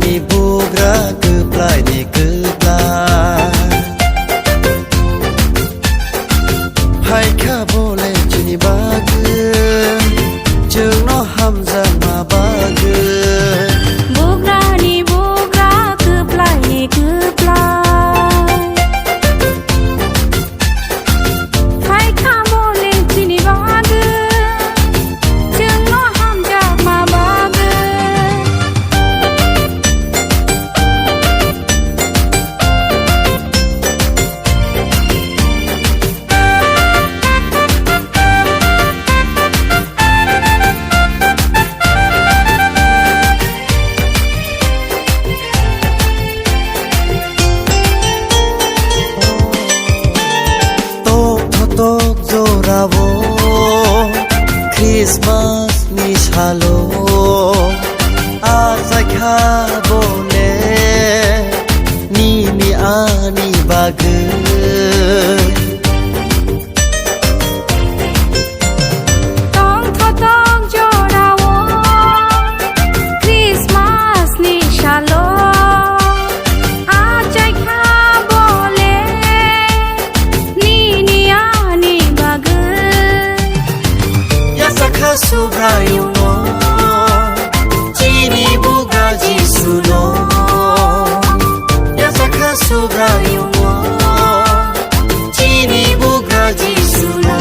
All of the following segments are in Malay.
ni bugra keplai ni keplai Hai kha bole chini bagu Jeung no hamza ma bagu Bugra ni bugra keplai ni keplai Hai kha bole chini bagu Jeung no hamza ma bagu Tok zorawo Christmas ni shalo Azai kha bole Ni mi ani bagu Tong thotong jorawo Christmas ni shalo Ajai kha bole Ni ni ani bagu Ya sakha subrayo no Chini buga jisu no Ya sakha subrayo no Chini buga jisu no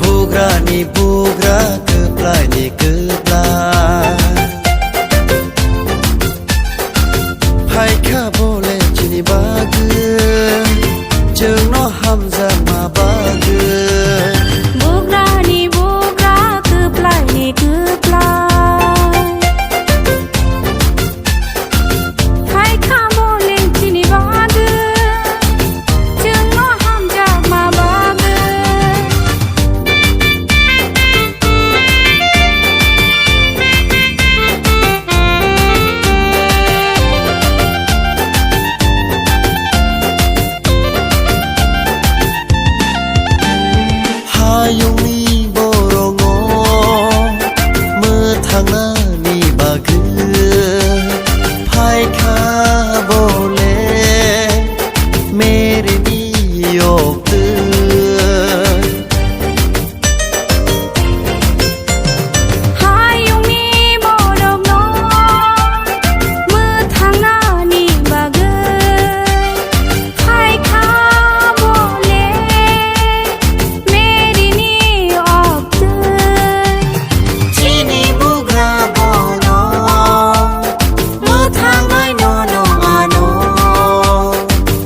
Bugra ni bugra keplai ni keplai Hai kha bole chini bagu Jeung no hamza ma bagu Bugra ni bugra keplai ni keplai Hai kha bole chini bagu Jeung no hamza ma bagu Hayung ni borongo Methanga ni bagu Phai kha bole Mere ni yok tu Hayung ni borok no Methang na ni bagai Hai kha bole Meri ni ok tơi Chini bugra bono Methang ai no no ano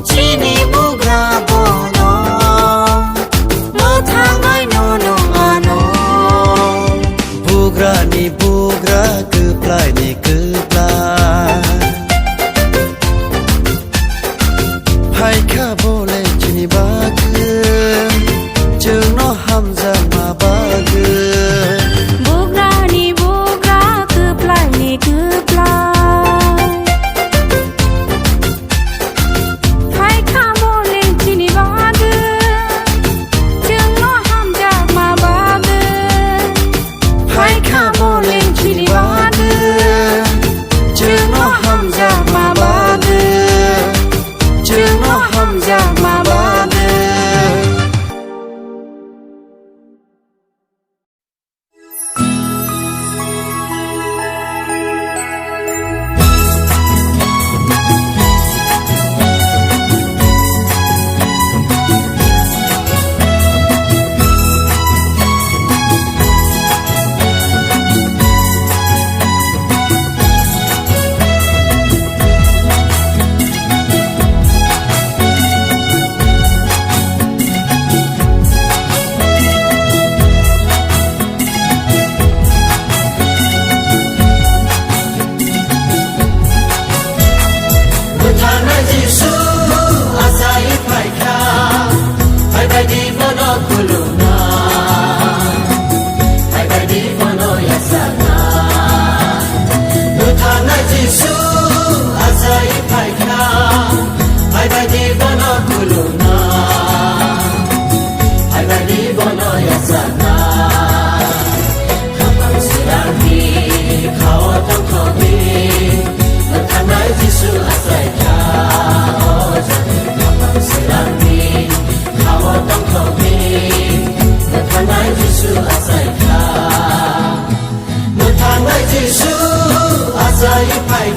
Chini bugra bono Methang ai no no ano Bugra ni bugra keplai ni keplai Hai kha bole chini bagu Jeung no hamza ma bagu Bugra ni bugra keplai ni keplai Hai kha bole chini bagu Jeung no hamza ma bagu Hai kha bole chini bagu Hai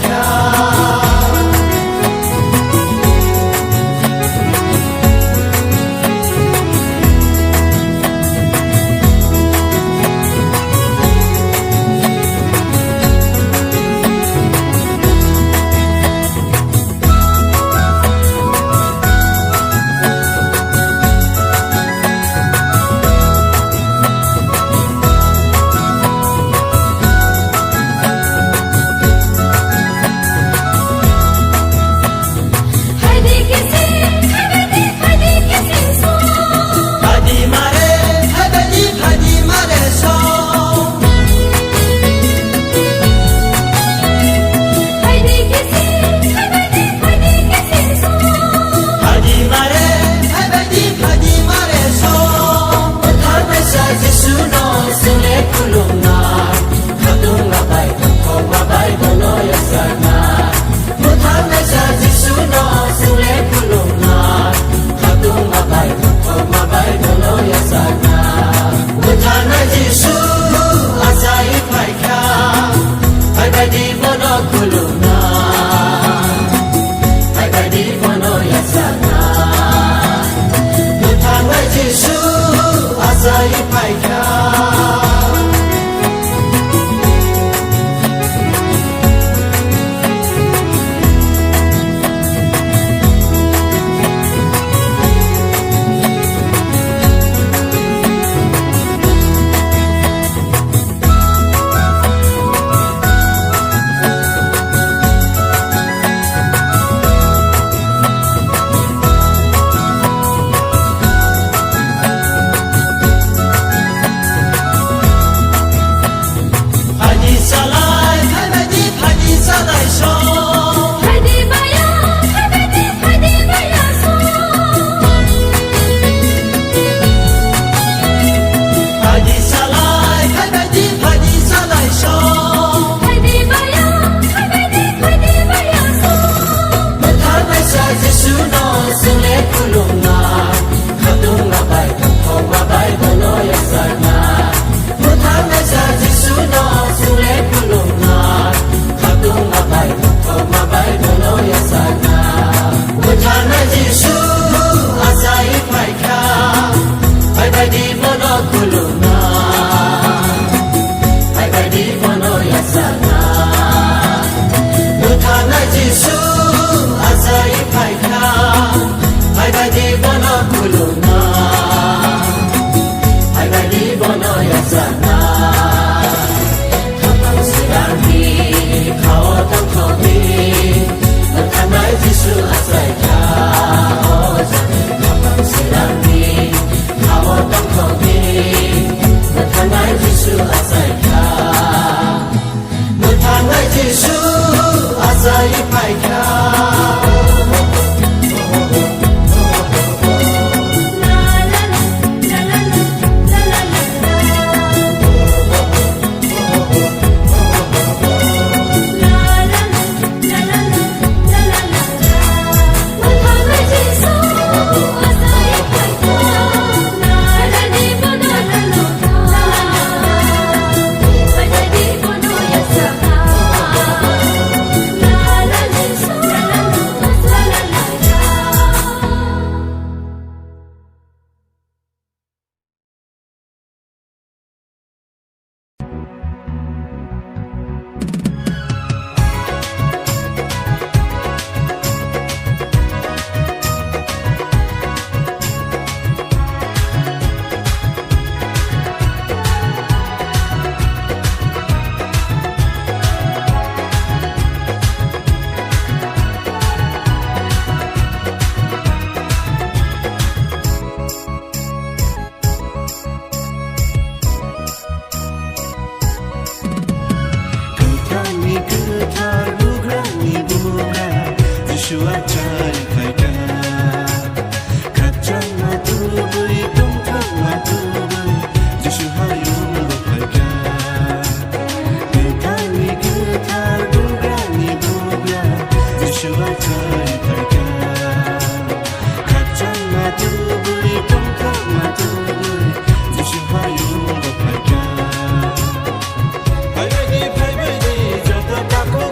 bagi jatuh kaku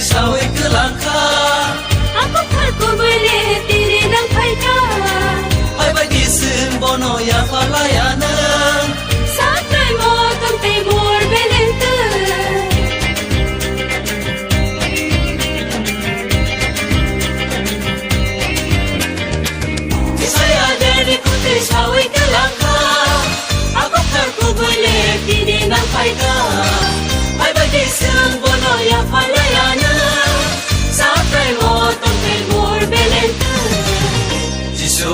Sawi ke langkah Aku ku boleh diri nang paita Hai bagi sembono ya falayana Satrai mo tong timur belente Saya dari putri sawi ke langkah Aku ku boleh diri nang paita Hai bagi sembono ya falayana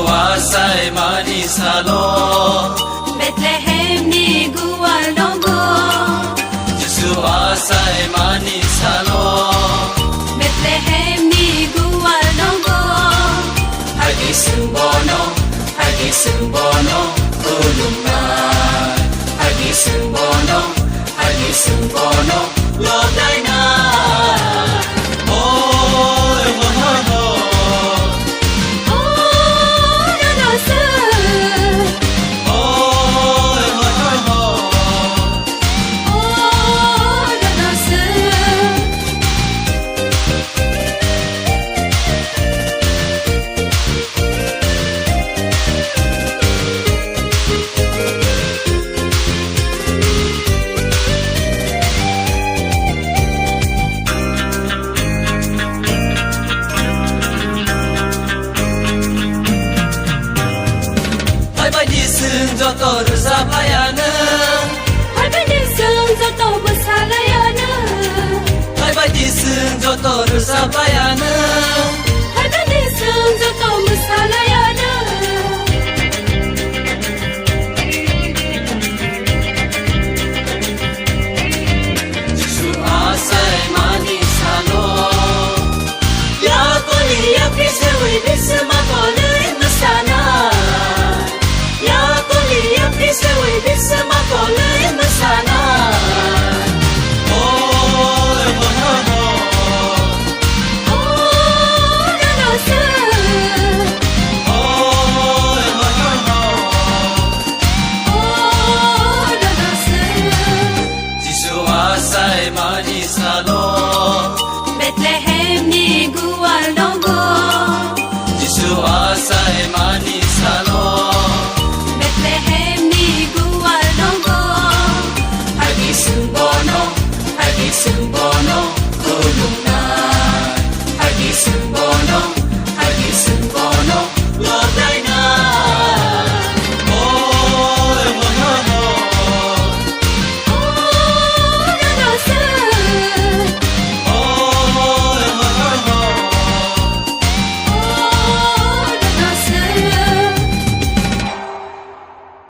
Asai mani salo Bethlehem ni gual dongo Jesu asai mani salo Bethlehem ni gual dongo Hagi sembono ulungan Hagi sembono lodai na Joto resap layanan Hai badi sung joto besar layanan Hai badi sung joto resap layanan